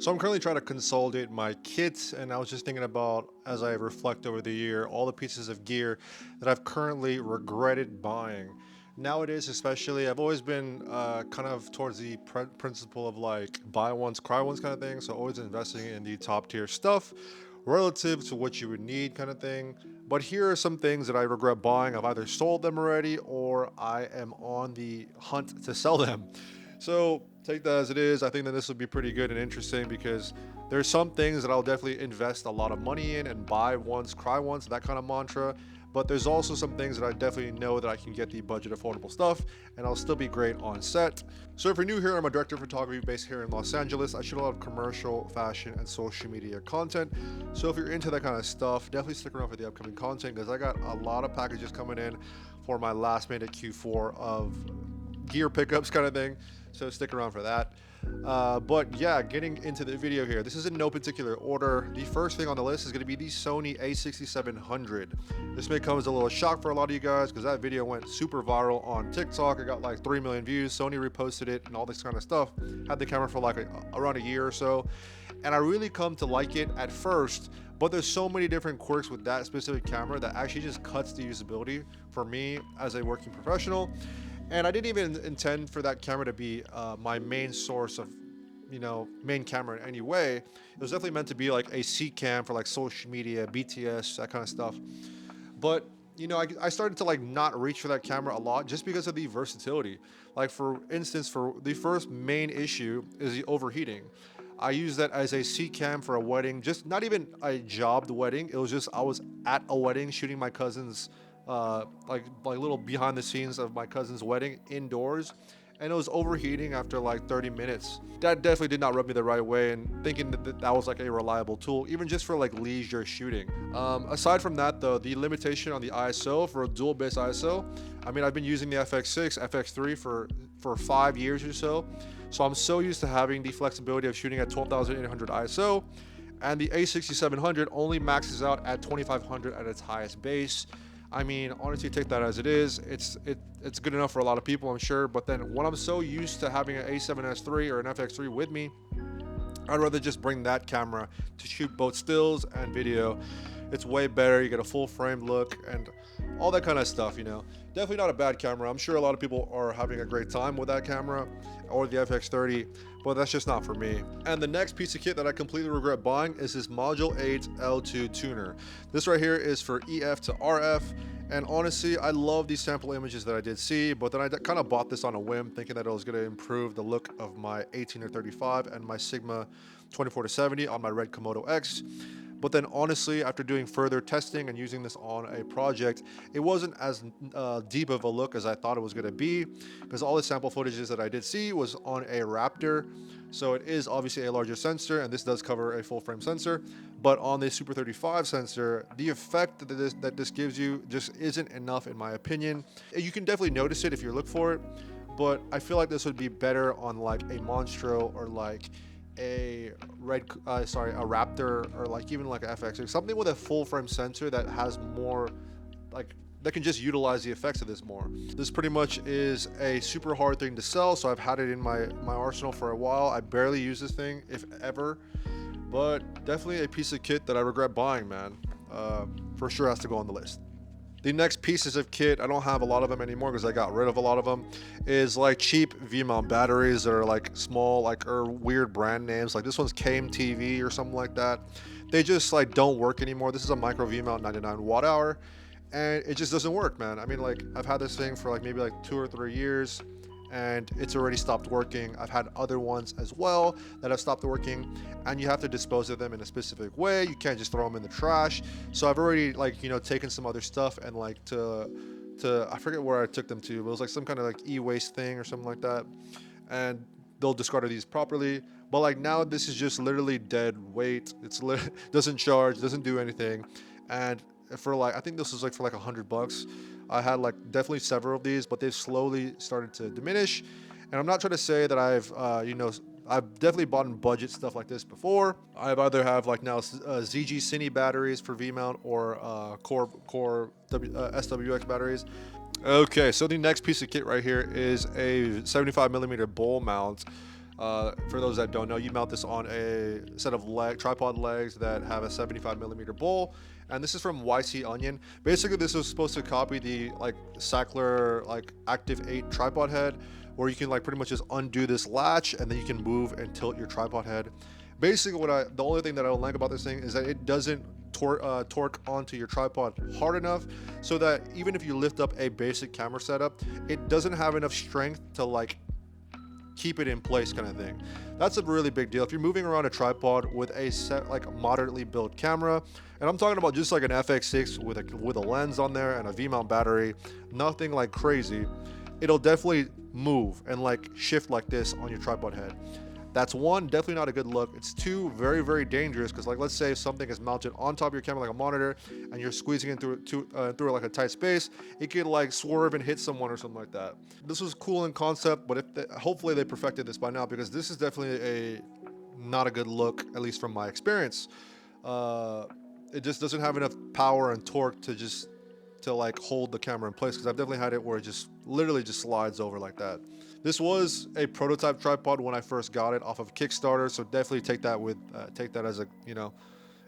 So I'm currently trying to consolidate my kits, and I was just thinking about, as I reflect over the year, all the pieces of gear that I've currently regretted buying. Nowadays, especially, I've always been kind of towards the principle of like buy once, cry once kind of thing. So always investing in the top tier stuff relative to what you would need kind of thing. But here are some things that I regret buying. I've either sold them already or I am on the hunt to sell them. So take that as it is. I think that this will be pretty good and interesting because there's some things that I'll definitely invest a lot of money in and buy once, cry once, that kind of mantra. But there's also some things that I definitely know that I can get the budget affordable stuff and I'll still be great on set. So if you're new here, I'm a director of photography based here in Los Angeles. I shoot a lot of commercial, fashion, and social media content. So if you're into that kind of stuff, definitely stick around for the upcoming content because I got a lot of packages coming in for my last minute Q4 of gear pickups kind of thing. So stick around for that. But yeah, getting into the video here, this is in no particular order. The first thing on the list is going to be the Sony a6700. This may come as a little shock for a lot of you guys because that video went super viral on TikTok. It got like 3 million views. Sony reposted it and all this kind of stuff. Had the camera for like around a year or so, and I really come to like it at first. But there's so many different quirks with that specific camera that actually just cuts the usability for me as a working professional. And I didn't even intend for that camera to be my main source of, main camera in any way. It was definitely meant to be like a C cam for like social media, BTS, that kind of stuff. But I started to like not reach for that camera a lot just because of the versatility. Like for instance, for the first main issue is the overheating. I used that as a C cam for a wedding, just not even a jobbed wedding. It was just I was at a wedding shooting my cousin's like little behind the scenes of my cousin's wedding indoors, and it was overheating after like 30 minutes. That definitely did not rub me the right way, and thinking that was like a reliable tool even just for like leisure shooting. Aside from that though, the limitation on the ISO for a dual base ISO, I mean, I've been using the FX6 FX3 for 5 years or so, so I'm so used to having the flexibility of shooting at 12,800 ISO, and the A6700 only maxes out at 2500 at its highest base. I mean, honestly, take that as it is. It's good enough for a lot of people, I'm sure. But then when I'm so used to having an A7S3 or an FX3 with me, I'd rather just bring that camera to shoot both stills and video. It's way better. You get a full frame look and all that kind of stuff, Definitely not a bad camera. I'm sure a lot of people are having a great time with that camera or the FX30, but that's just not for me. And the next piece of kit that I completely regret buying is this Module 8 L2 tuner. This right here is for EF to RF. And honestly, I love these sample images that I did see, but then I kind of bought this on a whim thinking that it was going to improve the look of my 18 or 35 and my Sigma 24 to 70 on my Red Komodo X. But then honestly, after doing further testing and using this on a project, it wasn't as deep of a look as I thought it was going to be, because all the sample footages that I did see was on a Raptor. So it is obviously a larger sensor, and this does cover a full frame sensor. But on the Super 35 sensor, the effect that this gives you just isn't enough in my opinion. You can definitely notice it if you look for it, but I feel like this would be better on like a Monstro or like a Raptor, or like even like a FX or something with a full frame sensor that has more like that can just utilize the effects of this more. This pretty much is a super hard thing to sell, so I've had it in my arsenal for a while. I barely use this thing, if ever, but definitely a piece of kit that I regret buying, man. For sure has to go on the list. The next pieces of kit, I don't have a lot of them anymore because I got rid of a lot of them, is like cheap V-mount batteries that are like small, like or weird brand names. Like this one's KMTV or something like that. They just like don't work anymore. This is a micro V-mount 99 watt hour, and it just doesn't work, man. I mean, like I've had this thing for like maybe like 2 or 3 years, and it's already stopped working. I've had other ones as well that have stopped working, and you have to dispose of them in a specific way. You can't just throw them in the trash. So I've already like taken some other stuff and like to I forget where I took them to, but it was like some kind of like e-waste thing or something like that, and they'll discard these properly. But like now this is just literally dead weight. It's doesn't charge, doesn't do anything, and for like I think this was like for like $100. I had like definitely several of these, but they've slowly started to diminish. And I'm not trying to say that I've definitely bought in budget stuff like this before. I've either have like now ZG Cine batteries for V mount or Core SWX batteries. Okay, so the next piece of kit right here is a 75mm bowl mount. For those that don't know, you mount this on a set of tripod legs that have a 75 millimeter bowl, and this is from YC Onion. Basically, this was supposed to copy the like Sackler like Active 8 tripod head, where you can like pretty much just undo this latch and then you can move and tilt your tripod head. Basically, the only thing that I don't like about this thing is that it doesn't torque onto your tripod hard enough, so that even if you lift up a basic camera setup, it doesn't have enough strength to like keep it in place, kind of thing. That's a really big deal if you're moving around a tripod with a set like moderately built camera, and I'm talking about just like an FX6 with a lens on there and a V-mount battery, nothing like crazy. It'll definitely move and like shift like this on your tripod head. That's one, definitely not a good look. It's two, very, very dangerous, because like let's say something is mounted on top of your camera like a monitor and you're squeezing it through like a tight space, it could like swerve and hit someone or something like that. This was cool in concept, but hopefully they perfected this by now, because this is definitely not a good look, at least from my experience. It just doesn't have enough power and torque to like hold the camera in place, because I've definitely had it where it just literally just slides over like that. This was a prototype tripod when I first got it off of Kickstarter, so definitely take that as a, you know,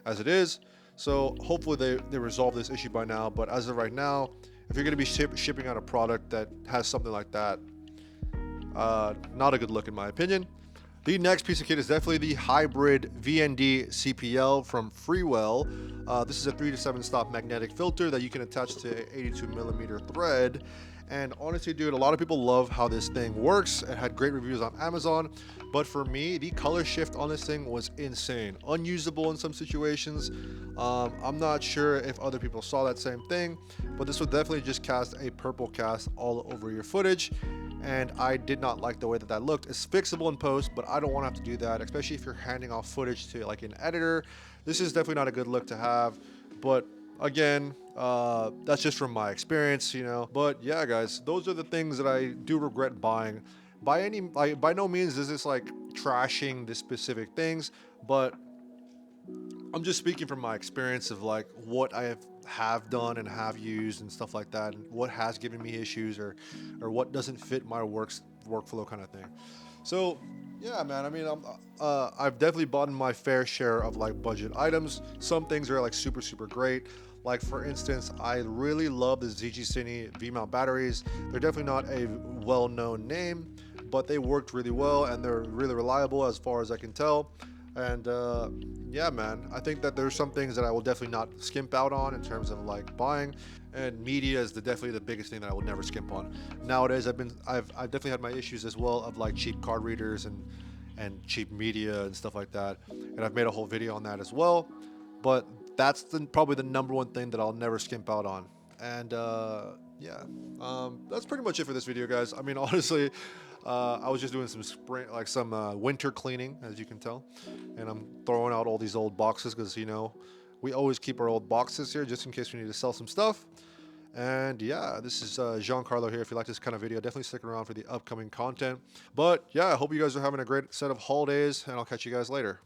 as it is. So hopefully they resolve this issue by now. But as of right now, if you're going to be shipping out a product that has something like that, not a good look in my opinion. The next piece of kit is definitely the hybrid VND CPL from Freewell. This is a 3 to 7 stop magnetic filter that you can attach to an 82 millimeter thread. And honestly, dude, a lot of people love how this thing works. It had great reviews on Amazon, but for me, the color shift on this thing was insane. Unusable in some situations. I'm not sure if other people saw that same thing, but this would definitely just cast a purple cast all over your footage, and I did not like the way that looked. It's fixable in post, but I don't want to have to do that, especially if you're handing off footage to like an editor. This is definitely not a good look to have, but again, that's just from my experience, you know. But yeah, guys, those are the things that I do regret buying. By no means is this like trashing the specific things, but I'm just speaking from my experience of like what I have done and have used and stuff like that, and what has given me issues, or what doesn't fit my workflow kind of thing. So yeah, man, I mean, I've definitely bought my fair share of like budget items. Some things are like super great. Like for instance, I really love the ZG Cine V-mount batteries. They're definitely not a well-known name, but they worked really well and they're really reliable as far as I can tell. And yeah, man, I think that there's some things that I will definitely not skimp out on in terms of like buying. And media is definitely the biggest thing that I will never skimp on. Nowadays, I've definitely had my issues as well of like cheap card readers and cheap media and stuff like that. And I've made a whole video on that as well. But that's probably the number one thing that I'll never skimp out on. And yeah, that's pretty much it for this video, guys. I mean, honestly, I was just doing some winter cleaning, as you can tell, and I'm throwing out all these old boxes because, you know, we always keep our old boxes here just in case we need to sell some stuff. And yeah, this is Giancarlo here. If you like this kind of video, definitely stick around for the upcoming content. But yeah, I hope you guys are having a great set of holidays, and I'll catch you guys later.